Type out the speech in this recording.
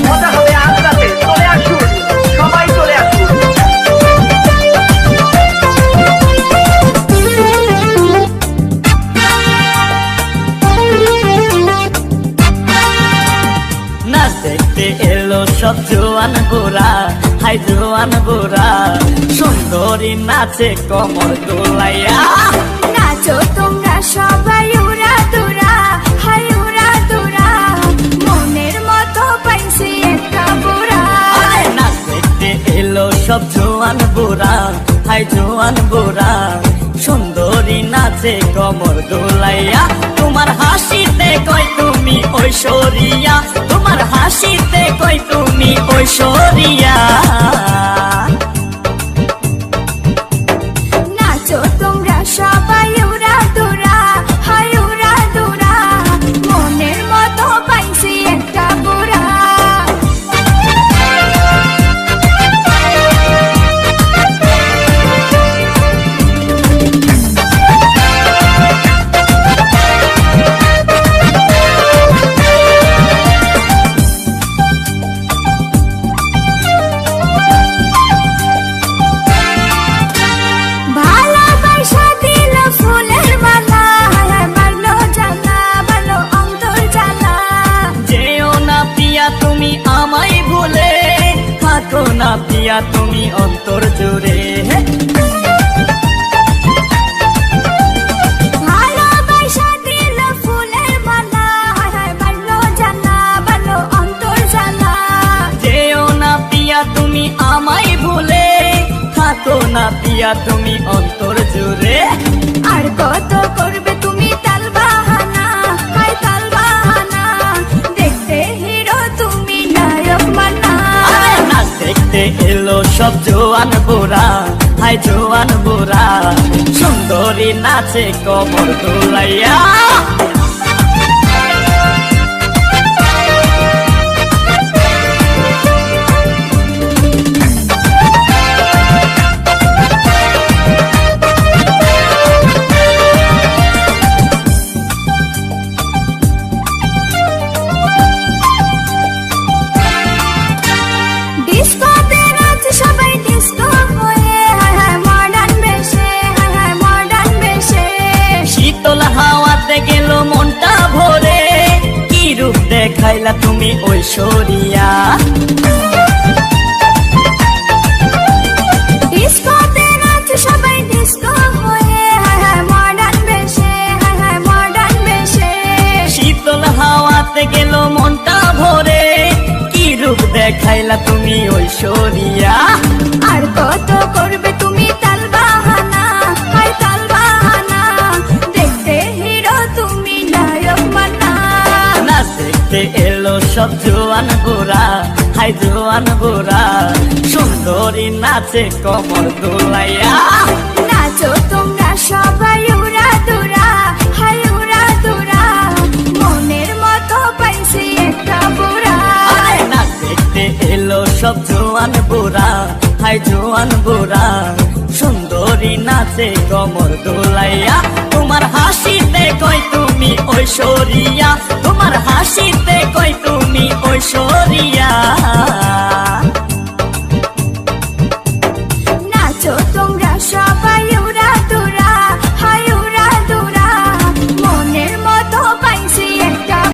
মজা হবে আজ রাতে, চলে আসুন, সবাই চলে আসুন। নাচ দেখতে এলো সব জোয়ান গোরা, হাই জোয়ান গোরা, সুন্দরী নাচে কমর দোলাইয়া। নাচো তোমরা সবাই উড়া দুরা, হাই উড়া দুরা, মনের মতো পাইছি একটা বুড়া। নাচ দেখতে এলো সব জোয়ান গোরা, হাই জোয়ান গোরা, সুন্দরী নাচে কমর দোলাইয়া। তোমার হাসিতে কই তুমি ঐশ্বরিয়া, তোমার হাসিতে কই তুমি ঐশ্বরিয়া। নাচো তোমরা সবাই উড়া দুরা, হাই উড়া দুরা, মনের মতো পাইছি একটা বুড়া। ভালোবাসা দিল ফুলের মালা, বাড়লো জ্বালা, বাড়লো অন্তর জ্বালা। যেও না পিয়া তুমি আমায় ভুলে, থাকো না পিয়া তুমি অন্তর জুড়ে। ভালোবাসা দিল ফুলের মালা, বাড়লো জ্বালা, বাড়লো অন্তর জ্বালা। যেও না পিয়া তুমি আমায় ভুলে, থাকো না পিয়া তুমি অন্তর জুড়ে। আর কত করবে তুমি তাল বাহানা, হাই তাল বাহানা, দেখতে হিরো তুমি নায়ক মানা। নাচ দেখতে এলো সব জোয়ান গোরা, হাই জোয়ান গোরা, সুন্দরী নাচে কমর দোলাইয়া। ডিস্কোতে নাচ সবাই ডিস্কো হয়ে, হায় হায় মডার্ন বেশে, হায় হায় মডার্ন বেশে। শীতল হাওয়াতে গেল মনটা ভরে, কি রূপ দেখাইলা তুমি ঐশ্বরিয়া। ডিস্কোতে নাচ সবাই ডিস্কো হয়ে, হায় হায় মডার্ন বেশে, হায় হায় মডার্ন বেশে। শীতল হাওয়াতে গেল মনটা ভরে, কি রূপ দেখাইলা তুমি ঐশ্বরিয়া। আর কত করবে তুমি তাল বাহানা, হাই তাল বাহানা, দেখতে হিরো তুমি নায়ক মানা। নাচ দেখতে এলো সব জোয়ান গোরা, হাই জোয়ান গোরা, সুন্দরী নাচে কমর দোলাইয়া। নাচো তোমরা সবাই উড়া দুরা, হাই উড়া দুরা, মনের মতো পাইছি একটা বুড়া। নাচ দেখতে এলো সব জোয়ান গোরা, হাই জোয়ান গোরা, সুন্দরী নাচে কমর দোলাইয়া। তোমার হাসিতে কই তুমি ঐশ্বরিয়া, তোমার